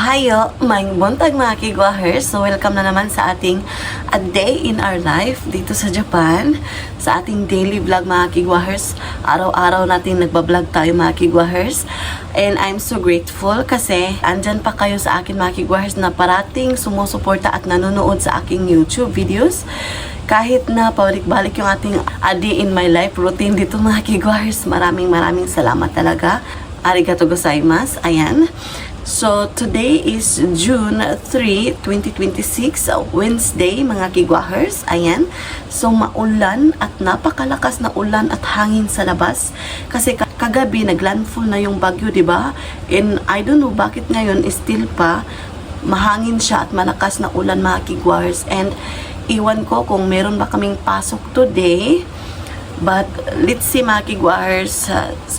Ohayo, may buntag mga kigwahers. So welcome na naman sa ating a day in our life dito sa Japan. Sa ating daily vlog mga kigwahers. Araw-araw natin nagbablog tayo mga kigwahers. And I'm so grateful kasi andyan pa kayo sa akin mga kigwahers na parating sumusuporta at nanonood sa aking YouTube videos. Kahit na pabalik-balik yung ating a day in my life routine dito mga kigwahers. Maraming salamat talaga. Arigato gozaimasu. Ayan. So, today is June 3, 2026, Wednesday, mga kigwahers. Ayan. So, maulan at napakalakas na ulan at hangin sa labas. Kasi kagabi, naglandfall na yung bagyo, di ba? And I don't know bakit ngayon, still pa, mahangin siya at malakas na ulan, mga kigwahers. And iwan ko kung meron ba kaming pasok today. But, let's see, mga kigwahers,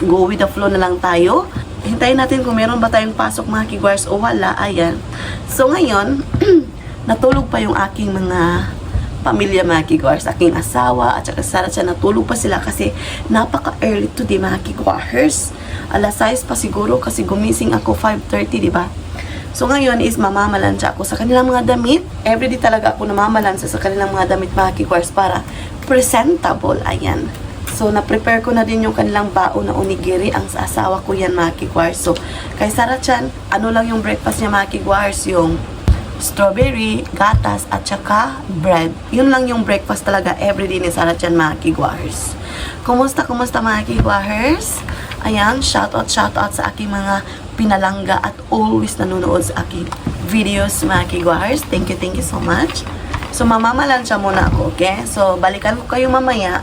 go with the flow na lang tayo. Hintayin natin kung meron ba tayong pasok mga kigwahers o wala. Ayan. So ngayon, natulog pa yung aking mga pamilya mga kigwahers. Aking asawa at saka Sarah siya, natulog pa sila kasi napaka-early today mga kigwahers. Alas 6 pa siguro kasi gumising ako 5:30, di ba? So ngayon is mamamalansya ako sa kanilang mga damit. Everyday talaga ako namamalansya sa kanilang mga damit mga kigwahers para presentable. Ayan. So, na-prepare ko na din yung kanilang baon na onigiri. Ang sa asawa ko yan, mga kigwahers. So, kay Sarah-chan, ano lang yung breakfast niya, mga kigwahers? Yung strawberry, gatas, at saka bread. Yun lang yung breakfast talaga everyday ni Sarah-chan, mga kigwahers. Kumusta mga kigwahers? Ayan, shoutout sa aking mga pinalangga at always nanonood sa aking videos, mga kigwahers. Thank you so much. So, mamamalansya muna ako, okay? So, balikan ko kayo mamaya.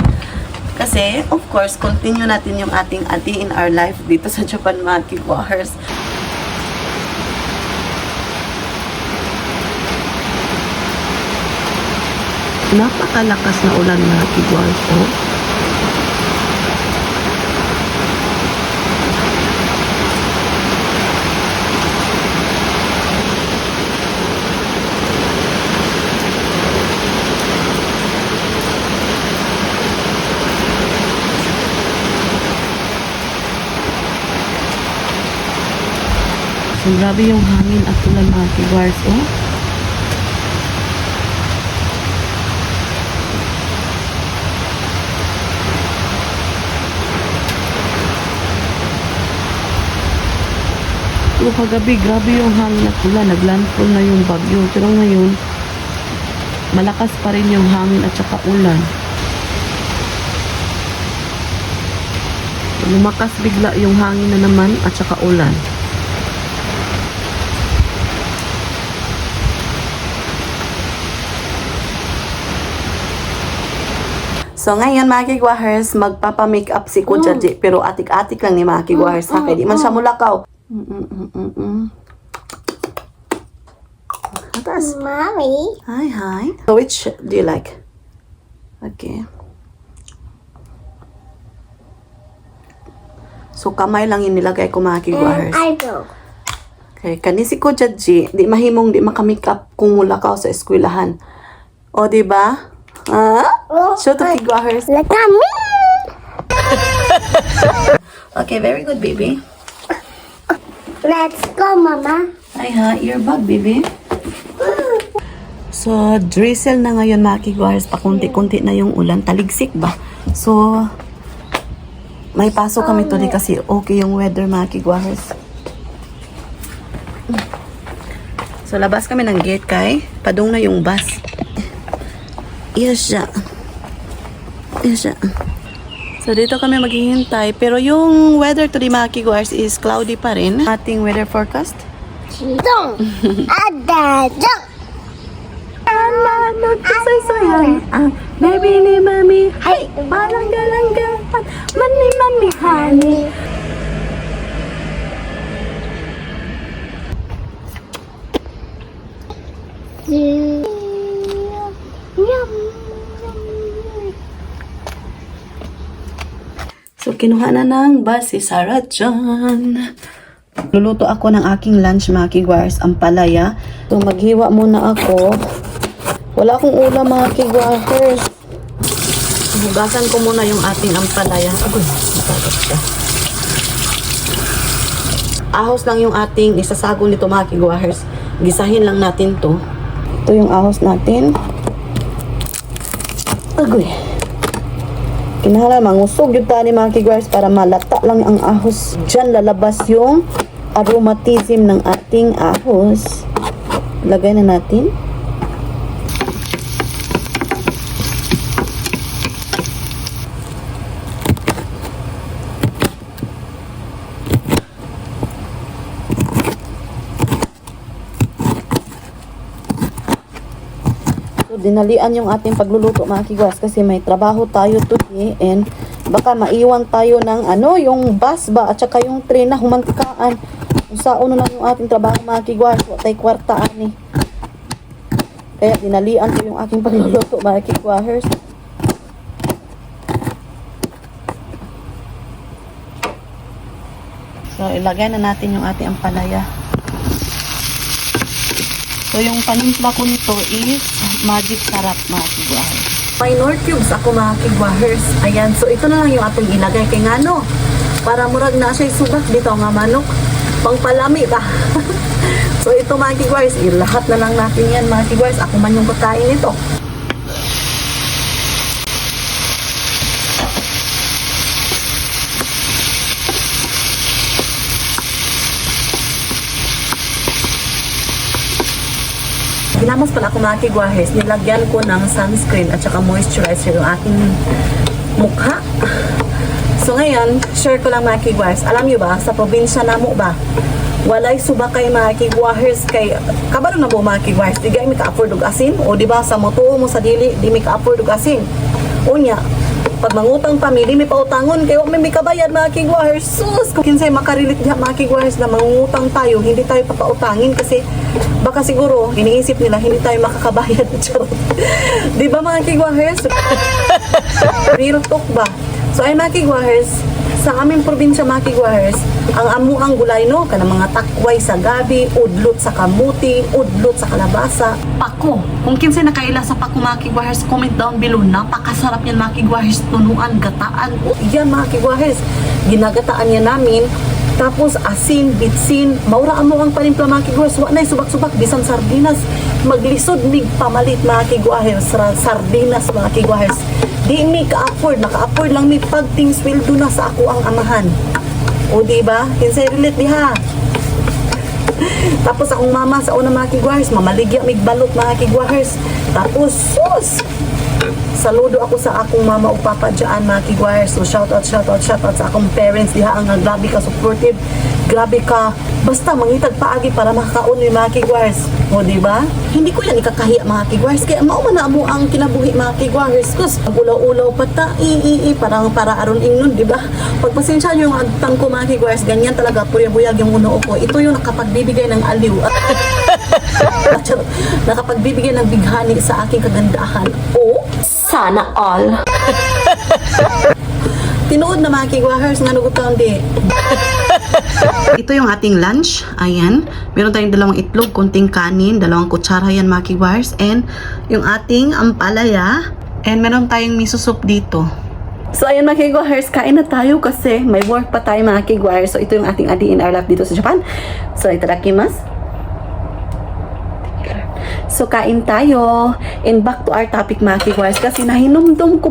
Kasi, of course, continue natin yung ating a day in our life dito sa Japan, mga kigwahers. Napakalakas na ulan, mga kigwahers, oh. So, grabe yung hangin at ulan mga kigwahers, oh. So, kagabi, grabe yung hangin at ulan. Naglandfall na yung bagyo. Pero ngayon, malakas pa rin yung hangin at saka ulan. So, lumakas bigla yung hangin na naman at saka ulan. So, ngayon, mga kigwahers, magpapa-makeup si Kuya J. Pero atik-atik lang ni mga kigwahers. Ha? Kaya di man siya mulakaw. Atas. Mommy. Hi. So, which do you like? Okay. So, kamay lang yung nilagay ko, mga kigwahers. Eyebrow. Okay. Kani si Kuya J, di mahimong di maka-makeup kung mulakaw sa eskwelahan. O, di ba? Show to kigwahers. Look at me. Okay, very good, baby. Let's go, Mama. Hi, your bag, baby. So, drizzle na ngayon, mga kigwahers. Pakunti-kunti na yung ulan. Taligsik ba? So, may pasok kami today kasi okay yung weather, mga kigwahers. So, labas kami ng gate kay padung na yung bus. Yes, siya. So, dito kami maghihintay. Pero yung weather today, mga kigwahers, is cloudy pa rin. Ating weather forecast. Dong. Ada. Dong. Baby ni mami, hey, balangga-langga, mani mami honey. So, kinuha na ng bus si Sarah John. Luluto ako ng aking lunch, mga kigwahers, ang palaya. So, maghiwa muna ako. Wala akong ulam, mga kigwahers. Hugasan ko muna yung ating ampalaya. Agoy, natagot siya. ahos lang yung ating isasagong nito mga kigwahers. Gisahin lang natin to. Ito yung ahos natin. Agoy. Kinahanglan mangusog yung tani mga kigwahers para malata lang ang ahos. Diyan lalabas yung aromatism ng ating ahos. Lagay na natin. So, dinalian yung ating pagluluto mga kigwas kasi may trabaho tayo today and baka maiwan tayo ng yung bus ba at saka yung train na humantikaan. Kung saan na lang yung ating trabaho mga kigwas, watay kwartaan eh. Kaya dinalian ko yung aking pagluluto mga kigwahers. So, ilagay na natin yung ating ampalaya. So, yung panimpla ko nito is magic sarap mga kigwahers. Minor cubes ako mga kigwahers. Ayan, so ito na lang yung atong ilagay kay ngano. Para murag na siya subak dito nga manok. Pangpalami ba? So, ito mga kigwahers, lahat na lang natin yan mga kigwahers. Ako man yung kakain nito. Ginamos pala ako mga kigwahers, nilagyan ko ng sunscreen at saka moisturizer yung aking mukha. So ngayon, share ko lang mga kigwahers. Alam nyo ba, sa probinsya namo ba, walay subakay mga kigwahers kay kabalo na po mga kigwahers, di gay mi ka-afford og asin o di ba sa motuo mo sa dili, di mi ka-afford og asin. Unya, pag mangutang pa mi, di mi pautangon kay wa mi kabayad mga kigwahers. Sus, kung kinsay makarilit diha mga kigwahers na mangungutang tayo, hindi tayo papautangin kasi baka siguro, iniisip nila, hindi tayo makakabayad. Charot. Di ba mga kigwahers? Real talk ba? So ay mga kigwahers, sa aming probinsya mga kigwahers, ang amuang gulay no, kanang mga takway sa gabi, udlot sa kamuti, udlot sa kalabasa, pako. Kung kinsay nakaila sa pako mga kigwahers, comment down below. Napakasarap yan mga kigwahers, tunuan, gataan. O yan mga kigwahers, ginagataan yan namin. Tapos asin, bitsin, mauraan mo ang panimpla mga kigwahers. Wa na'y subak-subak, bisan sardinas. Maglisod mig pamalit mga kigwahers, sardinas mga kigwahers. Di mi ka-afford, naka-afford lang mi pagting sweldo na sa ako ang amahan. O diba? Kinsay relate diha. Tapos akong mama sa una mga kigwahers, mamaligya mig balot mga kigwahers. Tapos sus! Saludo ako sa akong mama o papa dyan mga kigwahers. So shout out sa akong parents diha ang grabe ka supportive, grabe ka basta mangitag paagi para makakaon ni mga kigwahers. O diba? Hindi ko yan ikakahiya mga kigwahers kaya mao man na mo ang kinabuhi mga kigwahers kus ulaw-ulaw pata parang para aron ingnon diba? Pagpasensya nyo yung agtang ko mga kigwahers, ganyan talaga puyag-buyag yung uno ko. Ito yung nakapagbibigay ng aliw nakapagbibigay ng bighani sa aking kagandahan. O sana all. Tinuod na mga kigwahers nga nagutang di. Ito yung ating lunch. Ayan. Meron tayong dalawang itlog, konting kanin, dalawang kutsara yan mga kigwahers, and yung ating ampalaya, and meron tayong miso soup dito. So ayun mga kigwahers, kain na tayo kasi may work pa tayo mga kigwahers. So ito yung ating adi in our life dito sa Japan. So itadakimasu. So, kain tayo. And back to our topic, mga kigwahers. Kasi nahinumdum ko,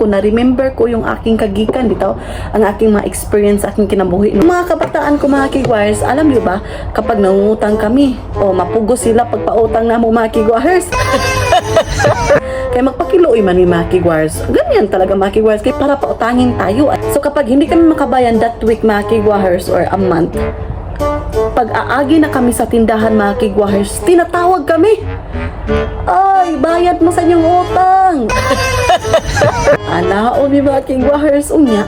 na-remember ko yung aking kagikan dito. Ang aking mga experience, aking kinabuhi. Mga kabataan ko, mga kigwahers, alam nyo ba, kapag nangungutang kami, mapugos sila pagpautang na mo, mga kigwahers. Kaya magpakiloy man yung mga kigwahers. Ganyan talaga, mga kigwahers. Kaya para pautangin tayo. So, kapag hindi kami makabayan that week, mga kigwahers, or a month, pag-aagi na kami sa tindahan mga kigwahers, tinatawag kami. Ay, bayad mo sa inyong utang. Alaon mi mga kigwahers unya.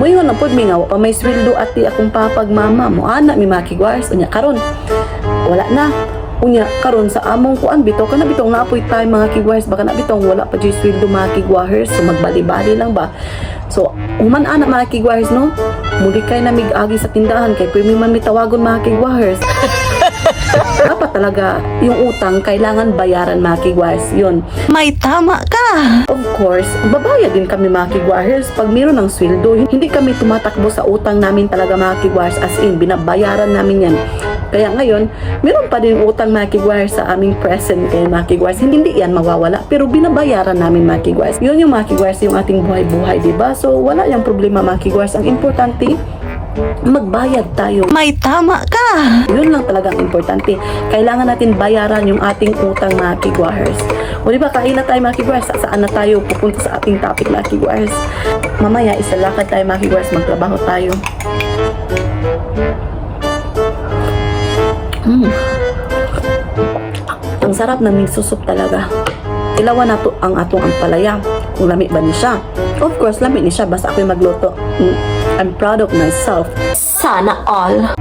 Moingon na pod mi nga pa may sweldo ati akong papagmama mo ana mi mga kigwahers unya karon. Wala na. Unya karon sa among kuan bitaw kana bitaw nga apoy tayo mga kigwahers baka na bitaw wala pa jud sweldo mga kigwahers so magbali-bali lang ba. So human ana mga kigwahers no. Muli kay na mig-agi sa tindahan kay pwede man mi tawagon mga kigwahers. Dapat talaga yung utang kailangan bayaran mga kigwahers. Yun. May tama ka! Of course, babayad din kami mga kigwahers pag mayroon ng sweldo. Hindi kami tumatakbo sa utang namin talaga mga kigwahers, as in, binabayaran namin yan. Kaya ngayon, meron pa din utang mga kigwahers sa aming present kay mga kigwahers. Hindi yan mawawala, pero binabayaran namin mga kigwahers. Yun yung mga kigwahers, yung ating buhay-buhay, diba? So, wala yung problema mga kigwahers. Ang importante, magbayad tayo. May tama ka! Yun lang talagang importante. Kailangan natin bayaran yung ating utang mga kigwahers. O diba, kain na tayo mga kigwahers. Saan na tayo pupunta sa ating topic mga kigwahers? Mamaya, isalakad tayo mga kigwahers. Magtrabaho tayo. Ang sarap ng migsusup talaga. Ilawan na to ang atong ampalaya. Kung lami ba ni siya? Of course, lami ni siya. Basta ako'y magluto. I'm proud of myself. Sana all.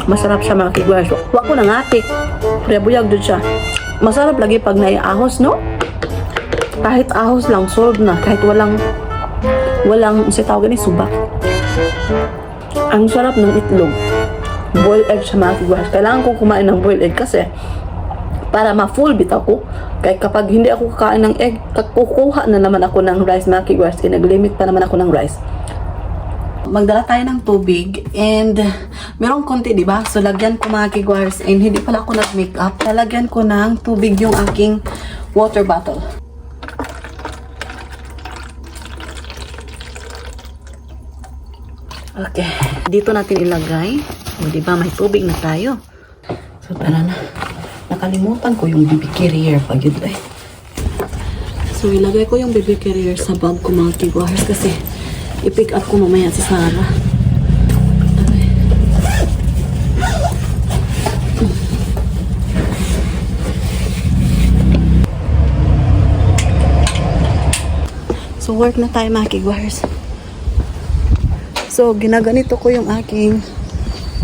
Masarap siya mga kigwahers. Wa ko nangatik. Prebuyag doon siya. Masarap lagi pag naiahos, no? Kahit ahos lang, solve na. Kahit walang siya tawag ni subak. Ang sarap ng itlog. Boiled egg siya mga kigwahers. Kailangan kong kumain ng boiled egg kasi para ma-full bit ako. Kaya kapag hindi ako kakain ng egg, kukuha na naman ako ng rice mga kigwahers. Nag-limit pa naman ako ng rice. Magdala tayo ng tubig and merong konti, di ba? So lagyan ko mga kigwahers and hindi pala ako nag-makeup. Lalagyan ko ng tubig yung aking water bottle. Okay, dito natin ilagay. O, diba, may tubig na tayo. So, tara na. Nakalimutan ko yung baby carrier pag yun eh. So, ilagay ko yung baby carrier sa bag ko mga kigwahers kasi i-pick up ko mamaya si Sarah. Okay. So, work na tayo mga kigwahers. So, ginaganito ko yung aking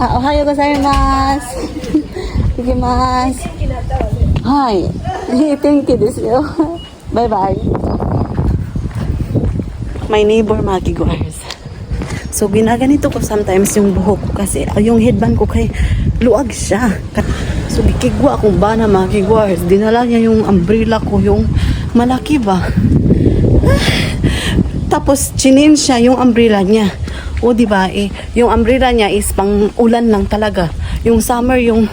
ohayo gozaimasu. Ikimasu. Hi. Thank you this you. Bye-bye. My neighbor mga kigwahers. So, ginaganito ko sometimes yung buhok ko kasi yung headband ko kay luag siya. So, gikigwa akong bana mga kigwahers. Dinala niya yung umbrella ko, yung malaki ba? Tapos, chinin siya yung umbrella niya. O diba, yung umbrella niya is pang ulan lang talaga. Yung summer, yung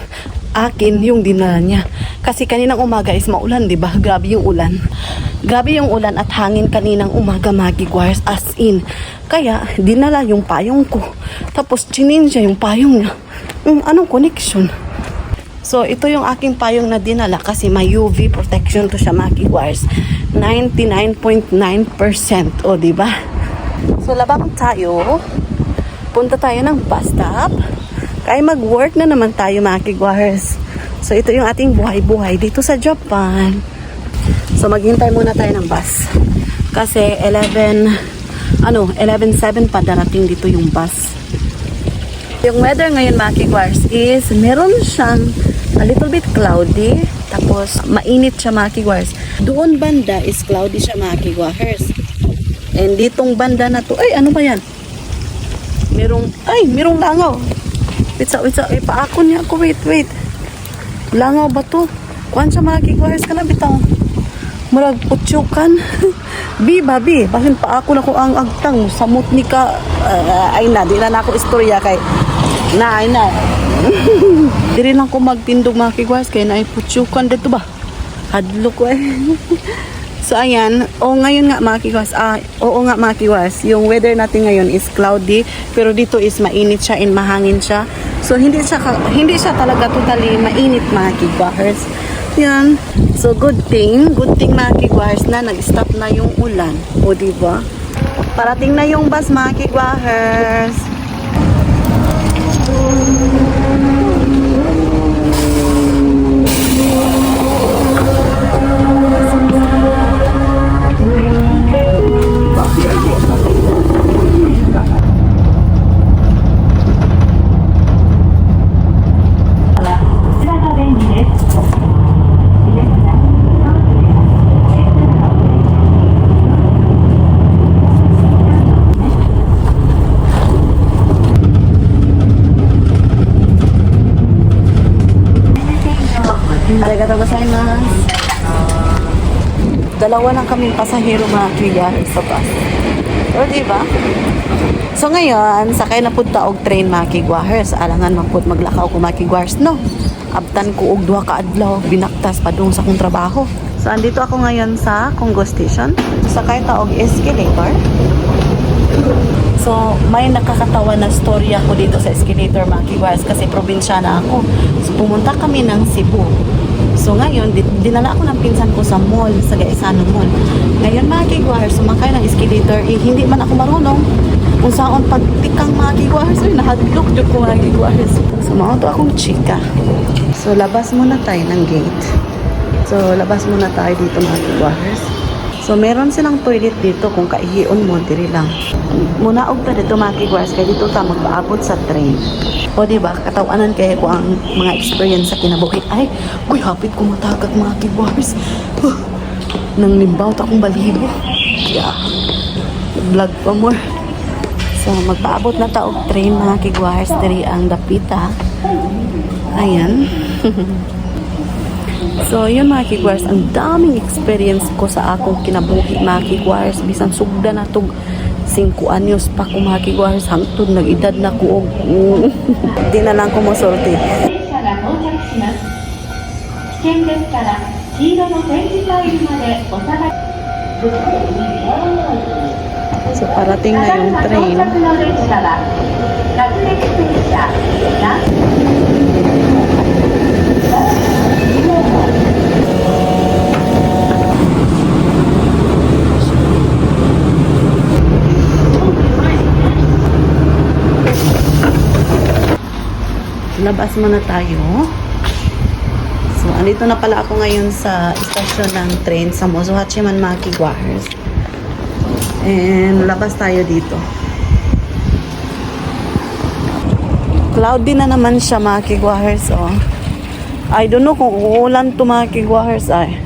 akin, yung dinala niya. Kasi kaninang umaga is maulan, diba? Grabe yung ulan. Grabe yung ulan at hangin kaninang umaga, mga kigwahers, as in. Kaya, dinala yung payong ko. Tapos, chinin siya yung payong niya. Anong connection? So, ito yung aking payong na dinala kasi may UV protection to siya, mga kigwahers. 99.9%. O, diba? So, labang tayo. Punta tayo ng bus stop. Kaya mag-work na naman tayo mga kigwahers. So, ito yung ating buhay-buhay dito sa Japan. So, maghintay muna tayo ng bus. Kasi 11:07 pa darating dito yung bus. Yung weather ngayon mga kigwahers is meron siyang a little bit cloudy. Tapos, mainit siya mga kigwahers. Doon banda is cloudy siya mga kigwahers. And ditong banda na to, ay ano ba yan? Merong langaw. Wait, paakon niya ako, wait. Langaw ba to? Kuhan siya mga kigwahers ka na bitang. Murag putyukan. Babi. Basin paakon ako ang agtang. Samot ni ka. Di na ako istorya kay. Diri lang ko magtindog mga kigwahers kay na putyukan dito ba? Hadlo ko eh. So, ayan. Ngayon nga mga kigwahers. Oo nga mga kigwahers. Yung weather natin ngayon is cloudy. Pero dito is mainit siya and mahangin siya. So, hindi siya talaga totally mainit mga kigwahers. Yan. So, good thing mga kigwahers na nag-stop na yung ulan. O, diba? Parating na yung bus mga kigwahers. Arigatou gozaimasu. Dalawa lang kaming pasahero mga kigaher sa bus. O, diba? So ngayon, sakay na punta og train mga kigwahers. Alangan magput maglakaw ko mga kigwahers, no? Abtan ko og duha ka adlaw, binaktas padung sa akong trabaho. So andito ako ngayon sa Congo Station. Sakay ta og escalator. So may nakakatawa na story ako dito sa escalator mga kigwahers kasi probinsya na ako. So pumunta kami ng Cebu. So ngayon, dinala ako ng pinsan ko sa mall, sa Gaisano Mall. Ngayon mga kigwahers, sumakay ng escalator, hindi man ako marunong. Kung saan pagtikang mga kigwahers, nahadlok dyan ko mga kigwahers. So mga to akong chika. So labas muna tayo ng gate. So labas muna tayo dito mga kigwahers. So meron silang toilet dito kung kaihion mo, diri lang. Muna og ta dito mga kigwahers, kaya dito ta magpaabot sa train. O diba, katawanan kaya ko ang mga experience sa kinabuhi. Ay, uy, hapit ko matagag mga kigwahers. Nang limbaw ta akong balibo. Yeah. Vlog pa more. So, magpaabot na ta og train mga kigwahers. Diri ang dapita. Ayan. So, yun mga kigwahers. Ang daming experience ko sa akong kinabuhi mga kigwahers. Bisan sugda na tog 5 anyos pa ko mga kigwahers. Hangtod nag-edad na ko og di na lang ko mosorte. 電車が到着します。危険ですから黄色の展示タイルまでお下がり。 So, parating na yung ただい train. ま到着の列車は各列停車な。 Labas muna tayo. So, andito na pala ako ngayon sa istasyon ng train sa Mozohachiman mga kigwahers. And labas tayo dito. Cloudy na naman siya mga kigwahers. Oh. I don't know kung uulan to mga kigwahers ay.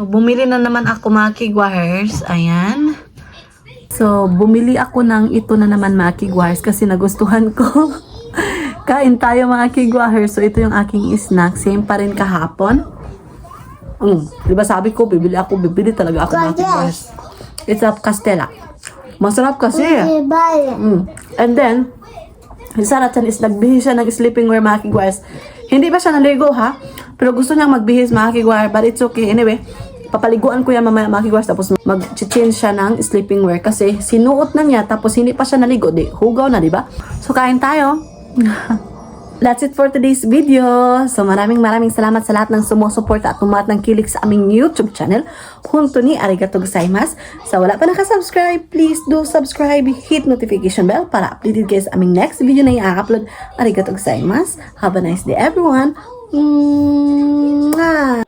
Bumili na naman ako mga kigwahers. Ayan. So, bumili ako ng ito na naman mga kigwahers kasi nagustuhan ko. Kain tayo mga kigwahers. So, ito yung aking snack. Same pa rin kahapon. Diba sabi ko, bibili talaga ako mga kigwahers. It's a Castella. Masarap kasi. And then, isa na is nagbihis siya ng sleeping wear mga kigwahers. Hindi ba siya naligo ha? Pero gusto niyang magbihis mga kigwahers. But it's okay. Anyway, papaliguan ko yan mamaya mga kigwahers. Tapos mag-change siya ng sleeping wear. Kasi sinuot na niya. Tapos hindi pa siya naligo. Di, hugaw na, diba? So, kain tayo. That's it for today's video. So maraming salamat sa lahat ng sumusuporta at tumat ng kilig sa aming YouTube channel. Hunto ni arigatou gozaimasu. Sa wala pa nakasubscribe, please do subscribe, hit notification bell para updated kayo sa aming next video na i-upload. Arigatou gozaimasu. Have a nice day everyone. Mwah!